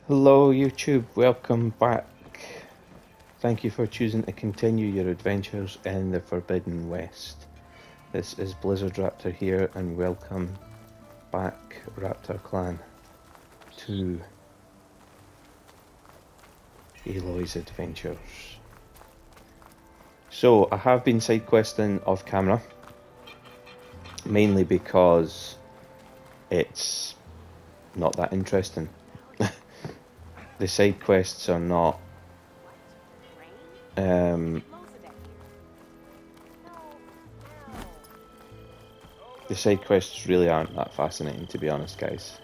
Hello YouTube, welcome back. Thank you for choosing to continue your adventures in the Forbidden West. This is Blizzardraptor here and welcome back, Raptor Clan, to Aloy's adventures. So, I have been side questing off camera, mainly because it's not that interesting. The side quests are not the side quests really aren't that fascinating, to be honest, guys.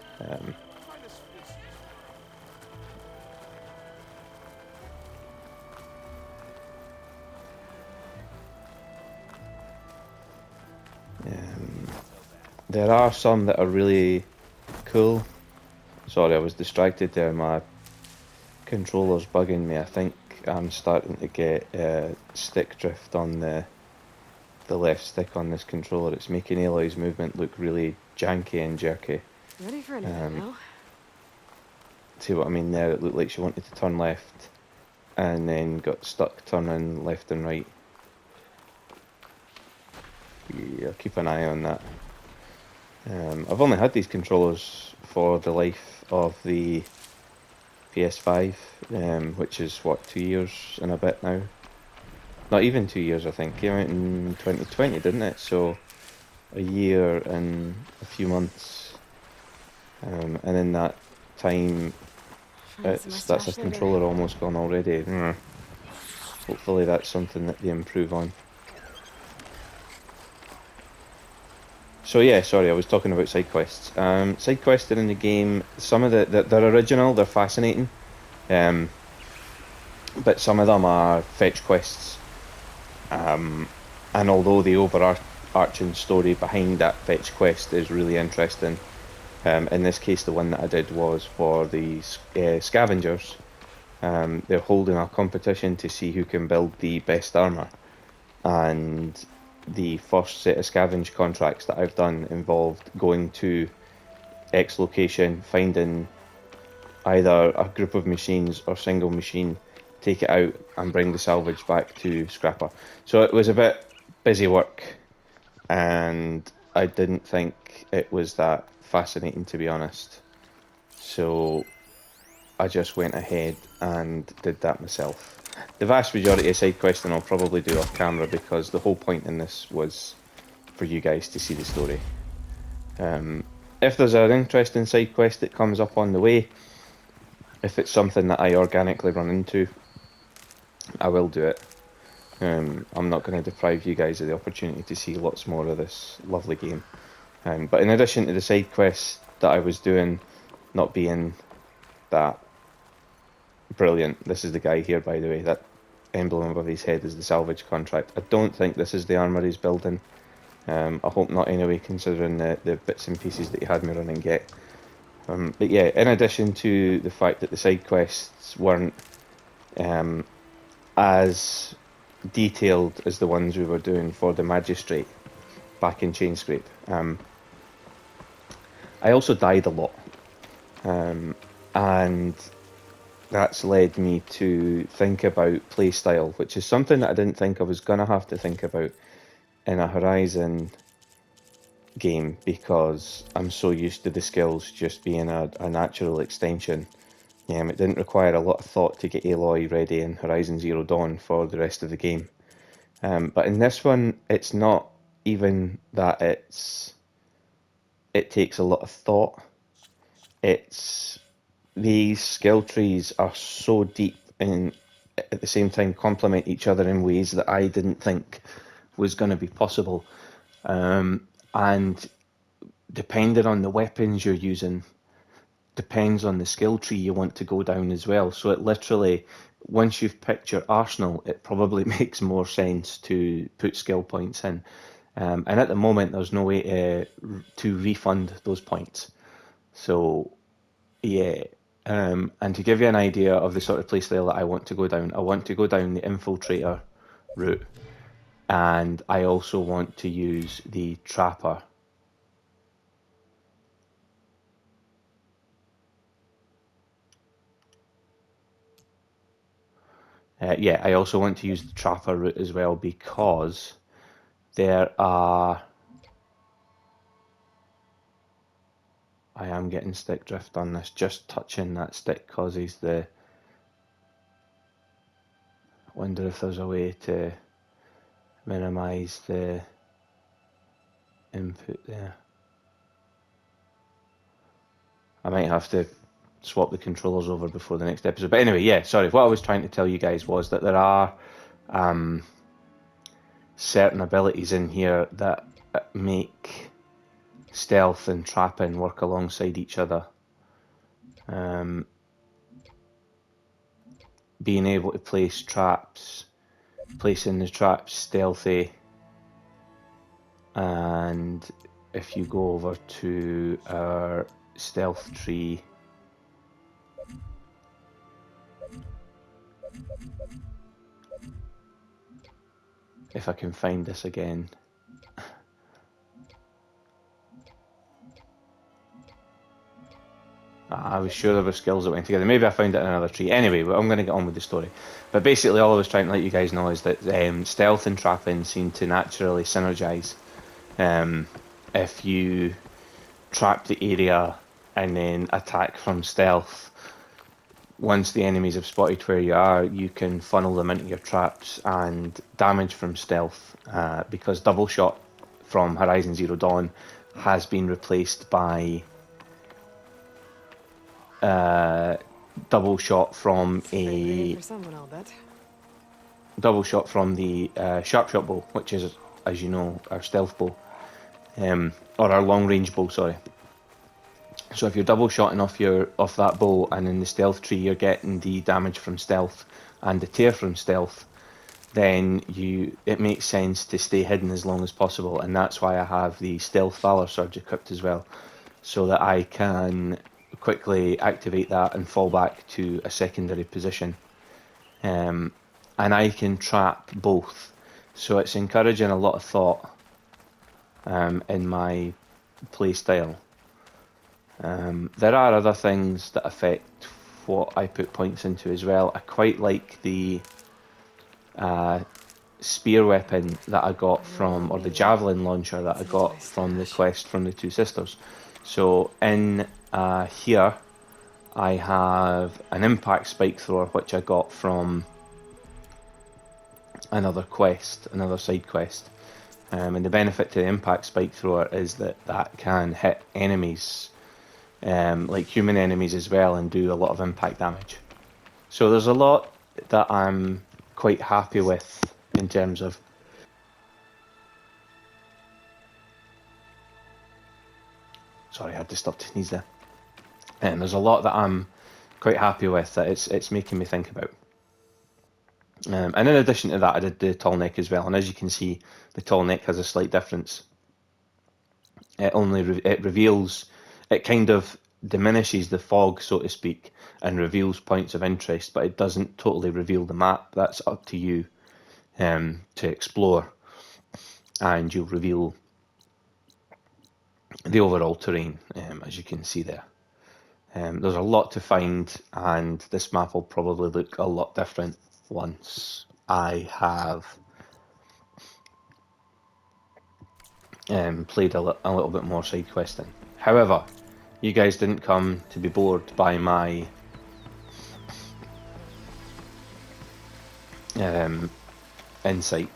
There are some that are really cool. Sorry, I was distracted there. My controller's bugging me. I think I'm starting to get stick drift on the left stick on this controller. It's making Aloy's movement look really janky and jerky. Ready for anything now? See what I mean there? It looked like she wanted to turn left and then got stuck turning left and right. Yeah, keep an eye on that. I've only had these controllers for the life of the PS5, which is what, 2 years and a bit now? Not even 2 years, I think. Came out in 2020, didn't it? So a year and a few months. And in that time, that's a controller almost gone already. Hopefully that's something that they improve on. So yeah, sorry, I was talking about side quests. Side questing in the game, some of they're original, they're fascinating, but some of them are fetch quests. And although the overarching story behind that fetch quest is really interesting, in this case the one that I did was for the scavengers. They're holding a competition to see who can build the best armour, and the first set of scavenge contracts that I've done involved going to X location, finding either a group of machines or single machine, take it out and bring the salvage back to Scrapper. So it was a bit busy work and I didn't think it was that fascinating, to be honest. So I just went ahead and did that myself. The vast majority of side questing I'll probably do off camera because the whole point in this was for you guys to see the story. If there's an interesting side quest that comes up on the way, if it's something that I organically run into, I will do it. I'm not going to deprive you guys of the opportunity to see lots more of this lovely game. But in addition to the side quests that I was doing not being that brilliant, this is the guy here, by the way, that emblem above his head is the salvage contract. I don't think this is the armour he's building. I hope not anyway, considering the bits and pieces that he had me run and get. But yeah, in addition to the fact that the side quests weren't as detailed as the ones we were doing for the magistrate back in Chainscrape, I also died a lot. And that's led me to think about playstyle, which is something that I didn't think I was going to have to think about in a Horizon game because I'm so used to the skills just being a natural extension. It didn't require a lot of thought to get Aloy ready in Horizon Zero Dawn for the rest of the game. But in this one, it's not even that it takes a lot of thought. It's these skill trees are so deep and at the same time complement each other in ways that I didn't think was going to be possible. And depending on the weapons you're using, depends on the skill tree you want to go down as well. So it literally, once you've picked your arsenal, it probably makes more sense to put skill points in. And at the moment, there's no way to refund those points. So yeah, and to give you an idea of the sort of playstyle that I want to go down, I want to go down the infiltrator route, and I also want to use the trapper. Yeah, I also want to use the trapper route as well because there are... I am getting stick drift on this. Just touching that stick causes the... I wonder if there's a way to minimise the input there. I might have to swap the controllers over before the next episode. But anyway, yeah, sorry. What I was trying to tell you guys was that there are certain abilities in here that make stealth and trapping work alongside each other. Being able to place traps, placing the traps stealthy, and if you go over to our stealth tree, if I can find this again. I was sure there were skills that went together. Maybe I found it in another tree. Anyway, I'm going to get on with the story. But basically all I was trying to let you guys know is that stealth and trapping seem to naturally synergize. If you trap the area and then attack from stealth, once the enemies have spotted where you are, you can funnel them into your traps and damage from stealth, because double shot from Horizon Zero Dawn has been replaced by double shot from the sharp shot bow, which is, as you know, our stealth bow, or our long range bow, sorry. So if you're double shotting off that bow, and in the stealth tree you're getting the damage from stealth and the tear from stealth, then it makes sense to stay hidden as long as possible, and that's why I have the stealth valor surge equipped as well, so that I can quickly activate that and fall back to a secondary position, and I can trap both, so it's encouraging a lot of thought in my playstyle. There are other things that affect what I put points into as well. I quite like the spear weapon that I got from, or the javelin launcher that I got from the quest from the two sisters. So in here I have an impact spike thrower which I got from another side quest, and the benefit to the impact spike thrower is that can hit enemies, like human enemies as well, and do a lot of impact damage. So there's a lot that I'm quite happy with in terms of... Sorry, I had to stop to sneeze there. And there's a lot that I'm quite happy with that it's making me think about. And in addition to that, I did the Tallneck as well, and as you can see, the Tallneck has a slight difference. It reveals, it kind of diminishes the fog, so to speak, and reveals points of interest, but it doesn't totally reveal the map. That's up to you to explore, and you'll reveal the overall terrain, as you can see there. There's a lot to find, and this map will probably look a lot different once I have played a little bit more side questing. However, you guys didn't come to be bored by my insight.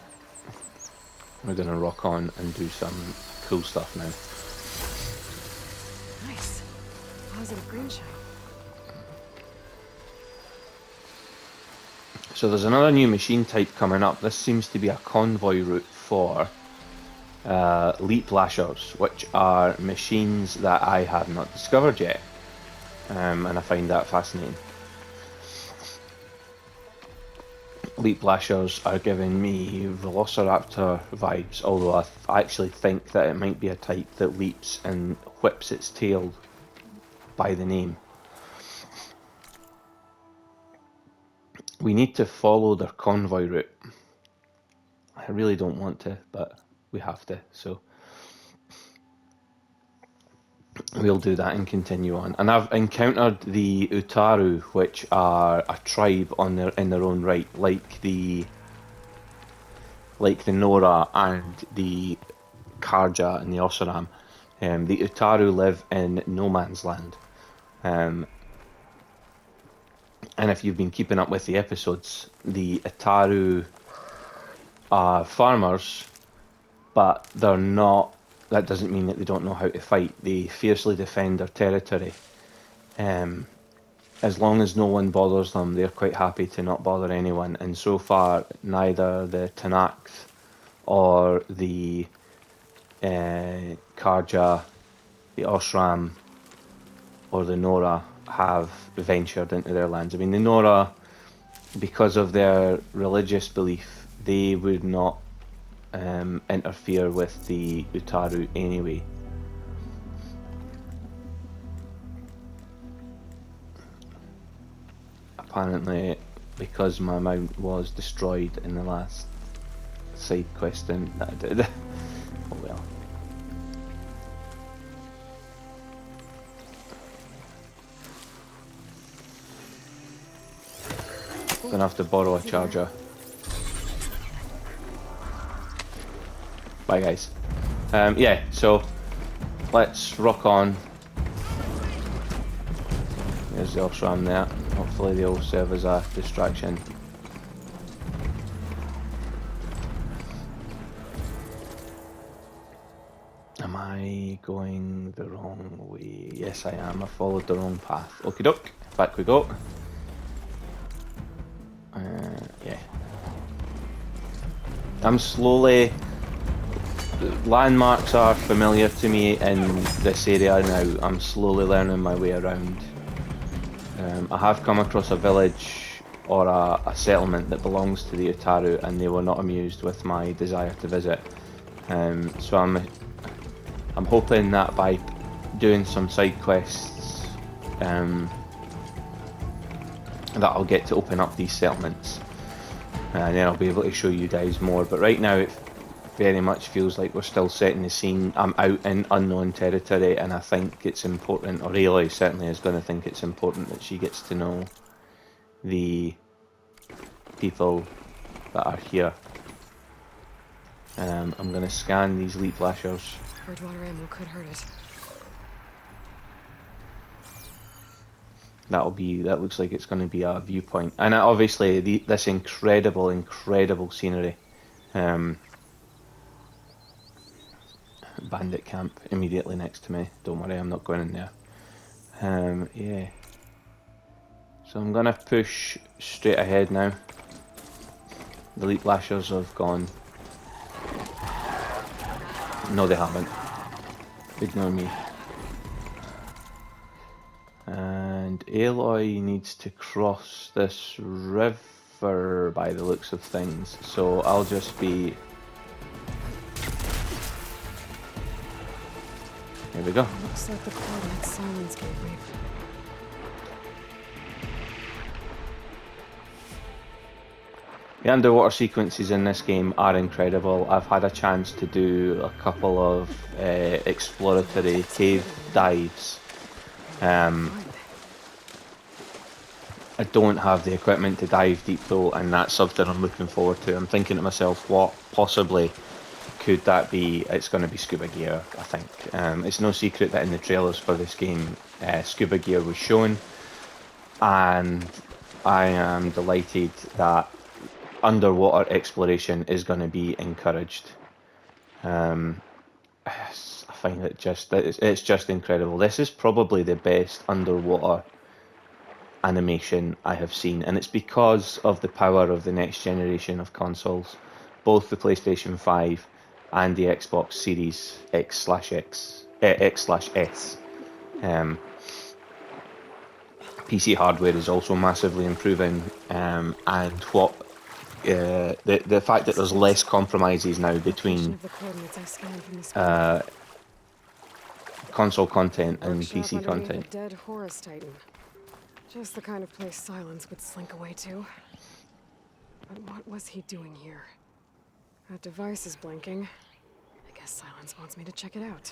We're going to rock on and do some cool stuff now. Nice. Positive green shine. So there's another new machine type coming up. This seems to be a convoy route for leap lashers, which are machines that I have not discovered yet, and I find that fascinating. Leap lashers are giving me Velociraptor vibes, although I actually think that it might be a type that leaps and whips its tail by the name. We need to follow their convoy route. I really don't want to, but we have to. So we'll do that and continue on. And I've encountered the Utaru, which are a tribe in their own right, like the Nora and the Karja and the Oseram. The Utaru live in no man's land. And if you've been keeping up with the episodes, the Utaru are farmers, but they're not. That doesn't mean that they don't know how to fight. They fiercely defend their territory. As long as no one bothers them, they're quite happy to not bother anyone. And so far, neither the Tallnecks or the Karja, the Osram, or the Nora have ventured into their lands. I mean, the Nora, because of their religious belief, they would not interfere with the Utaru anyway. Apparently, because my mount was destroyed in the last side questing that I did. Oh well. Gonna have to borrow a charger. Bye guys. Yeah, so let's rock on. There's the Osram there. Hopefully they'll serve as a distraction. Am I going the wrong way? Yes I am. I followed the wrong path. Okie doke. Back we go. Yeah. I'm slowly... Landmarks are familiar to me in this area now. I'm slowly learning my way around. I have come across a village or a settlement that belongs to the Utaru, and they were not amused with my desire to visit. So I'm hoping that by doing some side quests, that I'll get to open up these settlements, and then I'll be able to show you guys more. But right now, it very much feels like we're still setting the scene. I'm out in unknown territory, and I think it's important, or Aloy certainly is going to think it's important, that she gets to know the people that are here. I'm going to scan these leap lashers. Bridgewater ammo could hurt it. That looks like it's going to be a viewpoint, and obviously this incredible scenery. Bandit camp immediately next to me. Don't worry, I'm not going in there. Yeah. So I'm gonna push straight ahead now. The leap lashers have gone. No, they haven't. Ignore me. And Aloy needs to cross this river by the looks of things. So I'll just be... Here we go. Looks like the coordinates Silence gave me. The underwater sequences in this game are incredible. I've had a chance to do a couple of exploratory cave dives. I don't have the equipment to dive deep though, and that's something I'm looking forward to. I'm thinking to myself, what possibly could that be? It's going to be scuba gear, I think. It's no secret that in the trailers for this game, scuba gear was shown, and I am delighted that underwater exploration is going to be encouraged. I find it it's just incredible. This is probably the best underwater animation I have seen, and it's because of the power of the next generation of consoles, both the PlayStation 5 and the Xbox Series X/S. PC hardware is also massively improving, and what the fact that there's less compromises now between console content and PC content. Dead Horus Titan. Just the kind of place Silence would slink away to. But what was he doing here? That device is blinking. I guess Silence wants me to check it out.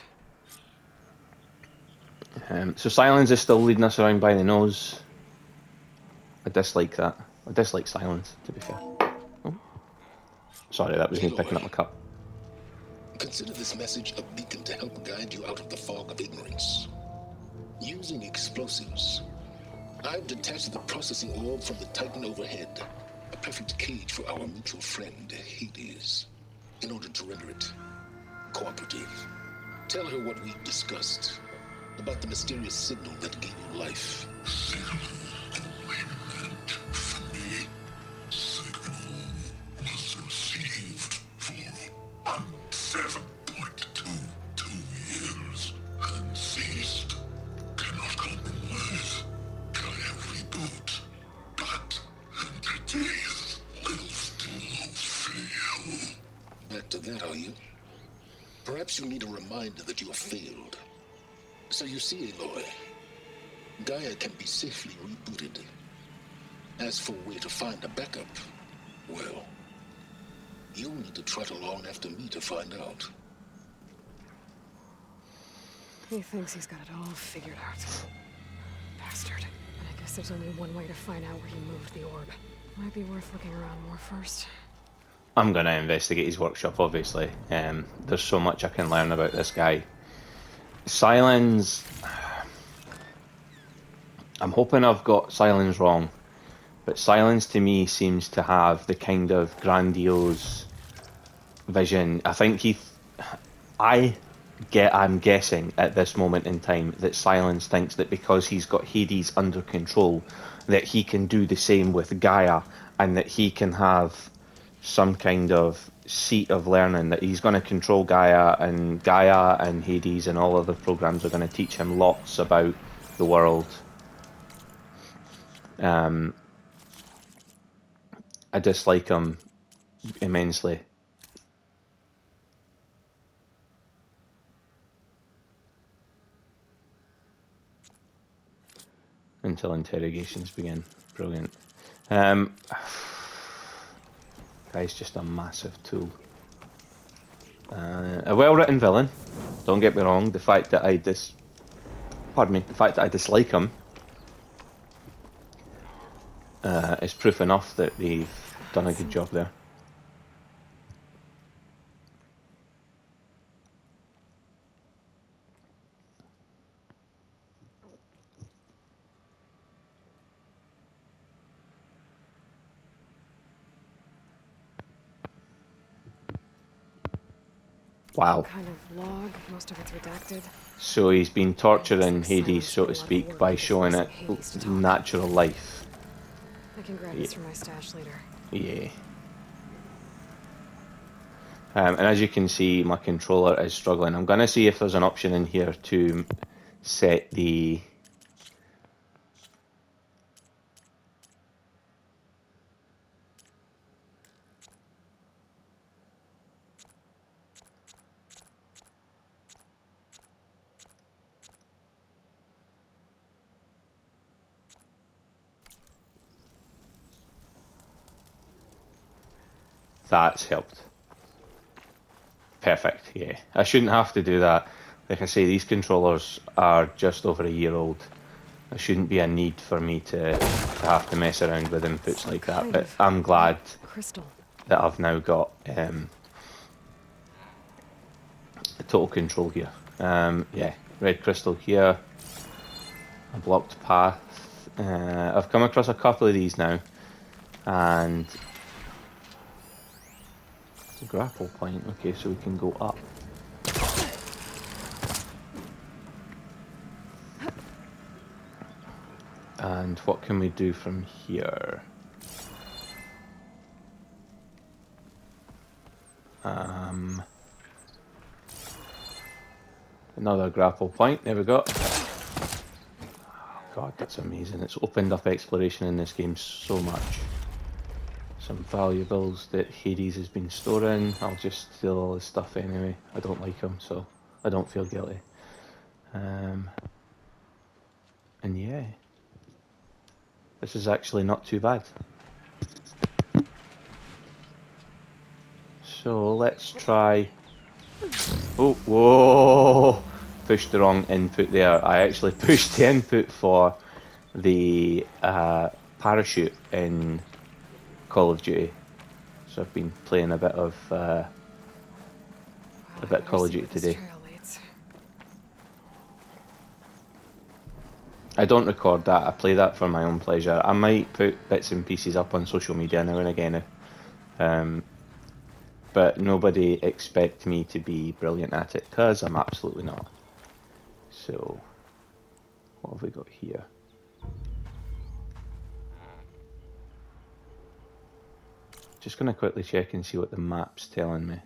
So Silence is still leading us around by the nose. I dislike that. I dislike Silence, to be fair. Oh. Sorry, that was me picking up my cup. Consider this message a beacon to help guide you out of the fog of ignorance. Using explosives, I've detached the processing orb from the Titan overhead, a perfect cage for our mutual friend, Hades, in order to render it cooperative. Tell her what we've discussed about the mysterious signal that gave you life. Signal only meant for me. Signal was received for 7.22 years and ceased. Cannot compromise. Can reboot. But entities will still fail. Back to that, are you? Perhaps you need a reminder that you have failed. So you see, Aloy, Gaia can be safely rebooted. As for where to find a backup, well, you'll need to trot along after me to find out. He thinks he's got it all figured out. Bastard. And I guess there's only one way to find out where he moved the orb. Might be worth looking around more first. I'm going to investigate his workshop, obviously. There's so much I can learn about this guy. Silence... I'm hoping I've got Silence wrong, but Silence to me seems to have the kind of grandiose vision. I think I'm guessing at this moment in time that Silence thinks that because he's got Hades under control, that he can do the same with Gaia, and that he can have some kind of seat of learning, that he's going to control Gaia and Hades and all other programs are going to teach him lots about the world. I dislike him immensely. Until interrogations begin. Brilliant. Guy's just a massive tool. A well-written villain. Don't get me wrong. The fact that I dislike him is proof enough that they've done a good job there. Wow. Kind of log, most of it's redacted. So he's been torturing Hades, so to speak, by showing it natural life. I can grab this from my stash later. Yeah. And as you can see, my controller is struggling. I'm going to see if there's an option in here to set the... That's helped. Perfect, yeah. I shouldn't have to do that. Like I say, these controllers are just over a year old. There shouldn't be a need for me to have to mess around with inputs like that, but I'm glad that I've now got a total control here. Yeah, red crystal here, a blocked path. I've come across a couple of these now, and a grapple point. Okay, so we can go up. And what can we do from here? Another grapple point. There we go. Oh, God, that's amazing. It's opened up exploration in this game so much. Some valuables that Hades has been storing. I'll just steal all his stuff anyway. I don't like him, so I don't feel guilty. And yeah, this is actually not too bad. So let's try... Oh, whoa! pushed the wrong input there. I actually pushed the input for the parachute in Call of Duty. So I've been playing a bit of Call of Duty today. I don't record that, I play that for my own pleasure. I might put bits and pieces up on social media now and again. But nobody expect me to be brilliant at it, because I'm absolutely not. So, what have we got here? Just going to quickly check and see what the map's telling me.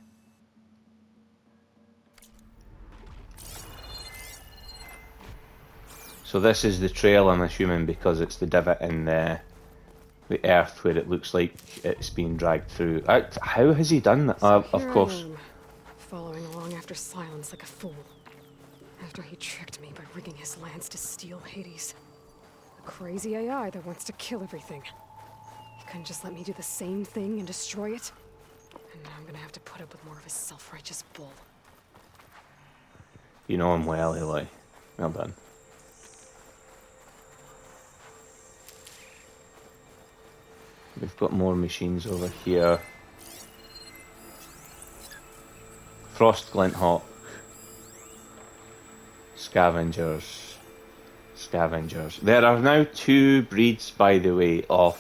So this is the trail, I'm assuming, because it's the divot in the earth where it looks like it's being dragged through. How has he done that? So Of course. I am, following along after Silence like a fool. After he tricked me by rigging his lance to steal Hades. A crazy AI that wants to kill everything. He couldn't just let me do the same thing and destroy it? And now I'm gonna have to put up with more of his self-righteous bull. You know him well, Aloy. Well done. We've got more machines over here. Frost Glinthawk. Scavengers. Scavengers. There are now 2 breeds, by the way, of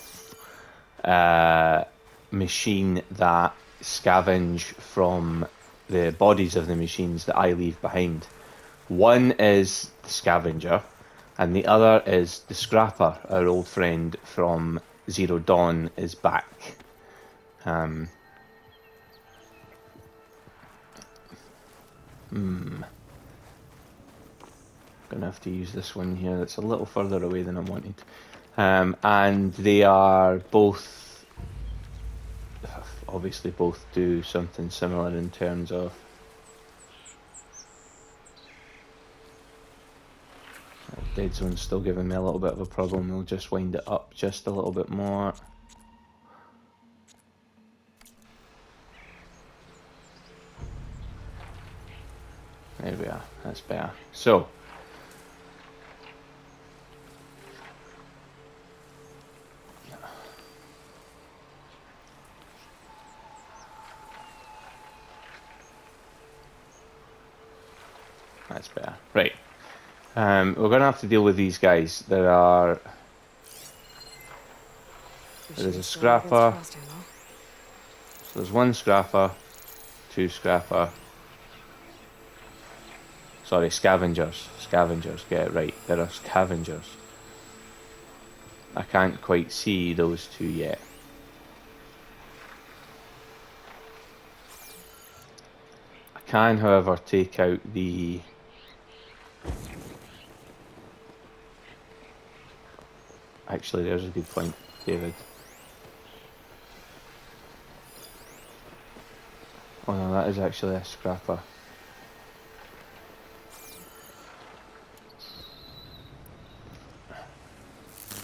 machine that scavenge from the bodies of the machines that I leave behind. One is the Scavenger, and the other is the Scrapper, our old friend from Zero Dawn, is back. Gonna have to use this one here that's a little further away than I wanted. And they are both, obviously both do something similar in terms of Dead Zone's still giving me a little bit of a problem. We'll just wind it up just a little bit more. There we are, that's better. So, that's better. Right. We're going to have to deal with these guys. There's a Scrapper. So there's 1 Scrapper, 2 Scrapper. Sorry, Scavengers. Scavengers, get it right. There are Scavengers. I can't quite see those 2 yet. I can, however, take out the... Actually, there's a good point, David. Oh no, that is actually a Scrapper.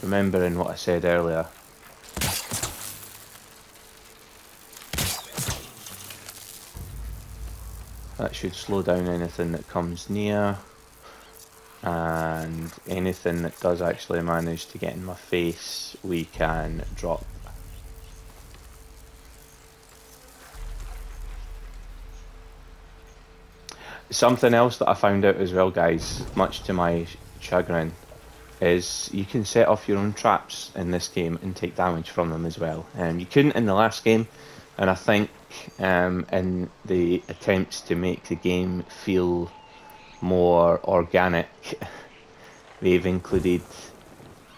Remembering what I said earlier. That should slow down anything that comes near. And anything that does actually manage to get in my face, we can drop. Something else that I found out as well, guys, much to my chagrin, is you can set off your own traps in this game and take damage from them as well. You couldn't in the last game, and I think in the attempts to make the game feel more organic, they've included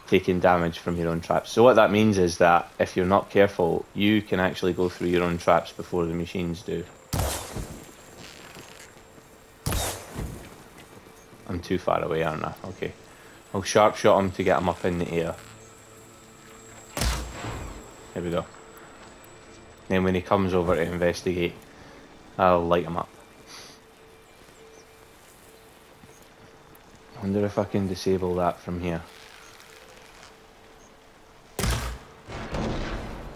taking damage from your own traps. So what that means is that if you're not careful, you can actually go through your own traps before the machines do. I'm too far away, aren't I? Okay. I'll sharp shot him to get him up in the air. There we go. Then when he comes over to investigate, I'll light him up. I wonder if I can disable that from here.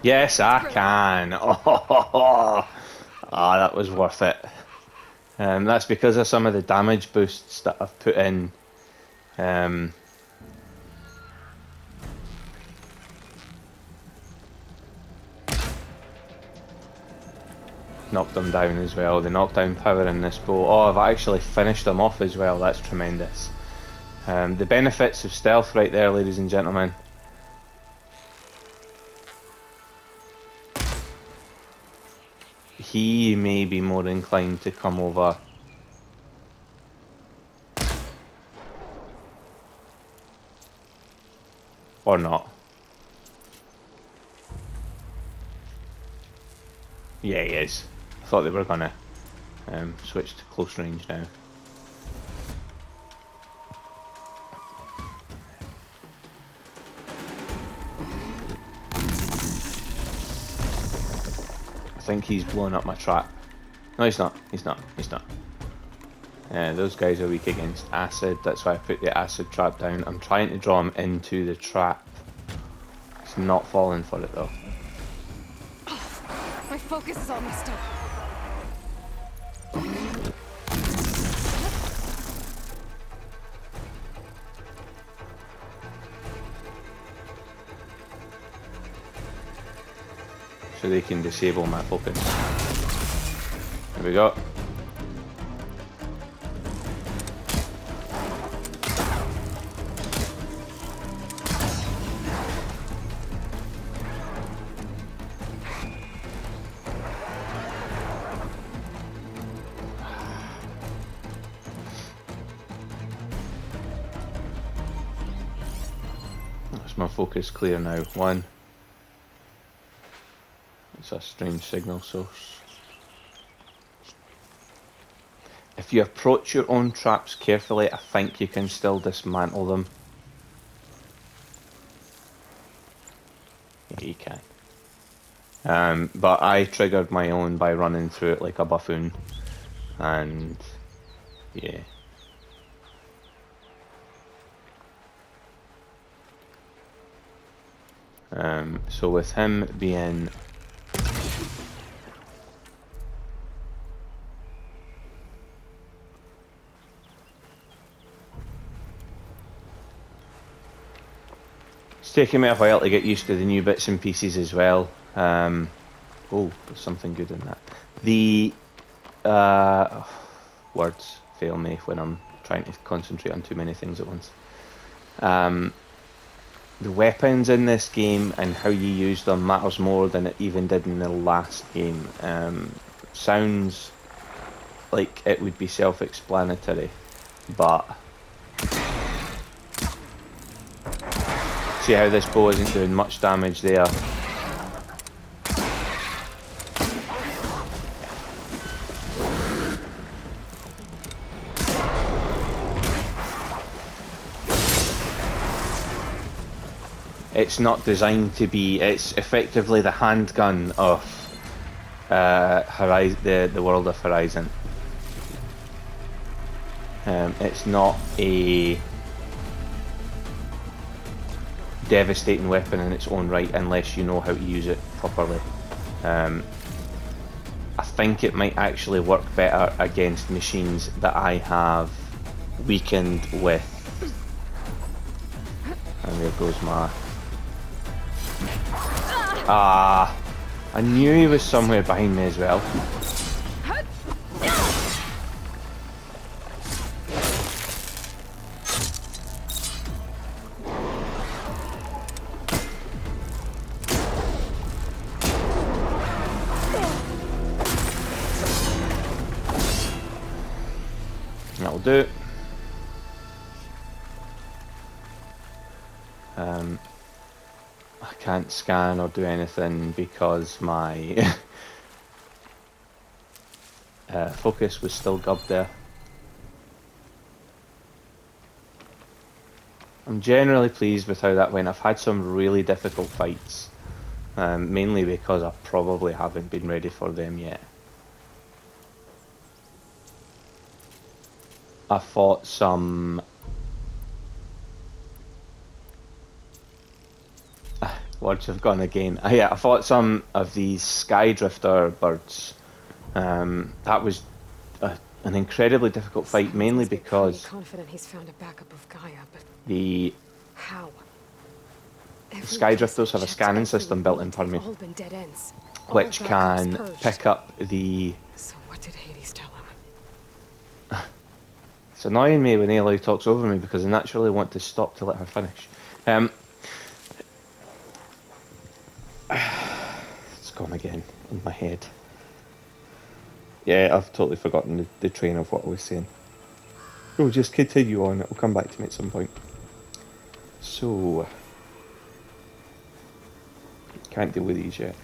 Yes, I can! Oh, that was worth it. That's because of some of the damage boosts that I've put in. Knocked them down as well. The knockdown power in this bow. Oh, I've actually finished them off as well. That's tremendous. The benefits of stealth right there, ladies and gentlemen. He may be more inclined to come over. Or not. Yeah, he is. I thought they were gonna switch to close range now. I think he's blown up my trap. No, he's not. He's not. He's not. Those guys are weak against acid. That's why I put the acid trap down. I'm trying to draw him into the trap. He's not falling for it though. My focus is almost up. So they can disable my focus. There we go. That's my focus clear now. One. It's a strange signal source. If you approach your own traps carefully, I think you can still dismantle them. Yeah, you can. But I triggered my own by running through it like a buffoon. And yeah. So with him being it's taken me a while to get used to the new bits and pieces as well. Oh, there's something good in that. The words fail me when I'm trying to concentrate on too many things at once. The weapons in this game and how you use them matters more than it even did in the last game. Sounds like it would be self-explanatory, but see how this bow isn't doing much damage there. It's not designed to be. It's effectively the handgun of the world of Horizon. It's not a devastating weapon in its own right unless you know how to use it properly. I think it might actually work better against machines that I have weakened with. And there goes my... Ah, I knew he was somewhere behind me as well. That'll do it. I can't scan or do anything because my focus was still gubbed there. I'm generally pleased with how that went. I've had some really difficult fights, mainly because I probably haven't been ready for them yet. I fought some... words have gone again. Yeah, I fought some of these Skydrifter birds. That was a an incredibly difficult fight, mainly Silence must be pretty because confident he's found a backup of Gaia, but the how? Skydrifters have a scanning system built in They've Permian, all been dead ends. which All backups can purged. pick up the... So what did Hades tell him? It's annoying me when Aloy talks over me because I naturally want to stop to let her finish. It's gone again in my head. Yeah, I've totally forgotten the train of what I was saying. We'll just continue on, it'll come back to me at some point. So... Can't deal with these yet.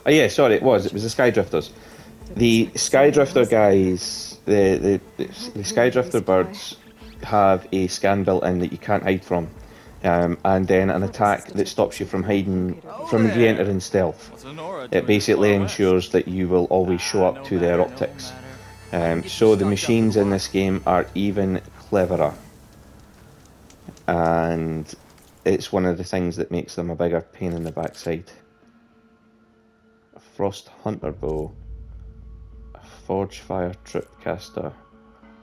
Oh yeah, sorry, it was the Skydrifters. The Skydrifter guys, the Skydrifter birds have a scan built in that you can't hide from. And then an attack that stops you from hiding, from re-entering stealth. It basically ensures that you will always show up to their optics. So the machines in this game are even cleverer. And it's one of the things that makes them a bigger pain in the backside. A Frost Hunter Bow, a Forge Fire Tripcaster,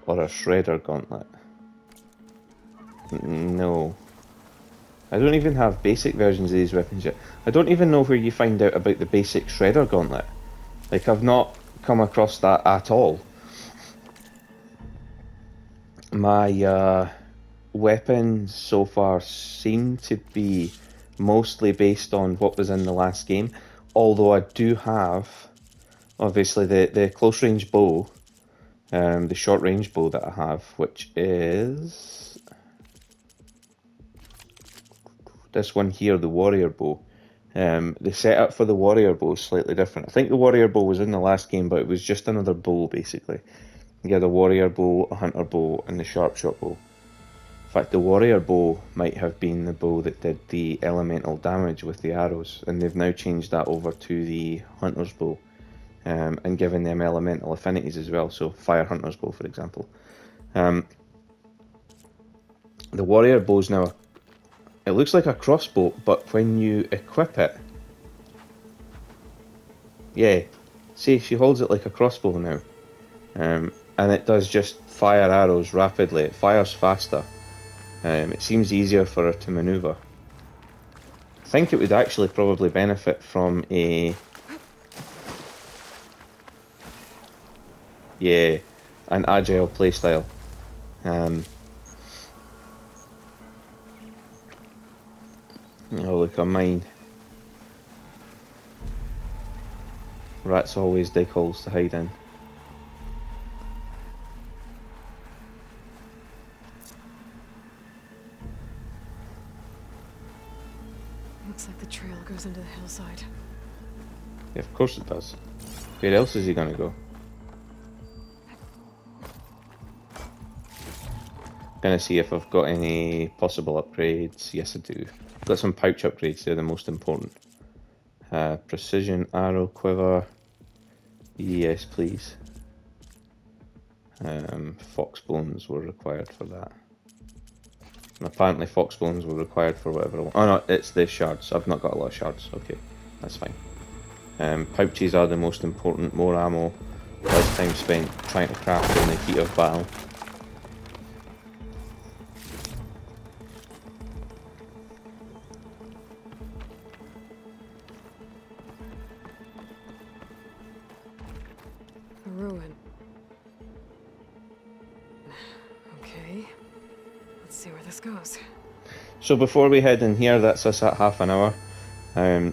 or a Shredder Gauntlet. No. I don't even have basic versions of these weapons yet. I don't even know where you find out about the basic Shredder Gauntlet. Like, I've not come across that at all. My weapons so far seem to be mostly based on what was in the last game, although I do have obviously the close range bow, the short range bow that I have, which is this one here, the warrior bow. The setup for the warrior bow is slightly different. I think the warrior bow was in the last game, but it was just another bow basically. You had a warrior bow, a hunter bow, and the sharp shot bow. In fact, the warrior bow might have been the bow that did the elemental damage with the arrows, and they've now changed that over to the hunter's bow, and given them elemental affinities as well, so fire hunter's bow for example. The warrior bow's now, it looks like a crossbow, but when you equip it, yeah, see, she holds it like a crossbow now, and it does just fire arrows rapidly, it fires faster. It seems easier for her to maneuver. I think it would actually probably benefit from an agile playstyle. Oh, look at mine. Rats always dig holes to hide in. Looks like the trail goes into the hillside. Yeah, of course it does. Where else is he gonna go? Gonna see if I've got any possible upgrades. Yes, I do. I've got some pouch upgrades, they're the most important. Precision arrow quiver. Yes, please. Fox bones were required for that. And apparently fox bones were required for whatever I want. Oh no, it's the shards. I've not got a lot of shards. Okay, that's fine. Pouches are the most important. More ammo, less time spent trying to craft in the heat of battle. A ruin. Okay. Let's see where this goes. So before we head in here, that's us at half an hour.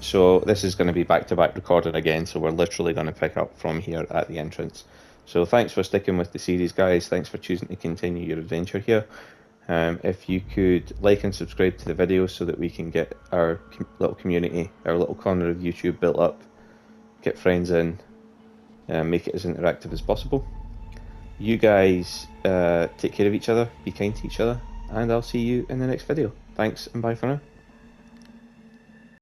So this is going to be back-to-back recording again, so we're literally going to pick up from here at the entrance. So thanks for sticking with the series, guys. Thanks for choosing to continue your adventure here. If you could like and subscribe to the video so that we can get our little community, our little corner of YouTube built up, get friends in, make it as interactive as possible. You guys take care of each other, be kind to each other, and I'll see you in the next video. Thanks and bye for now.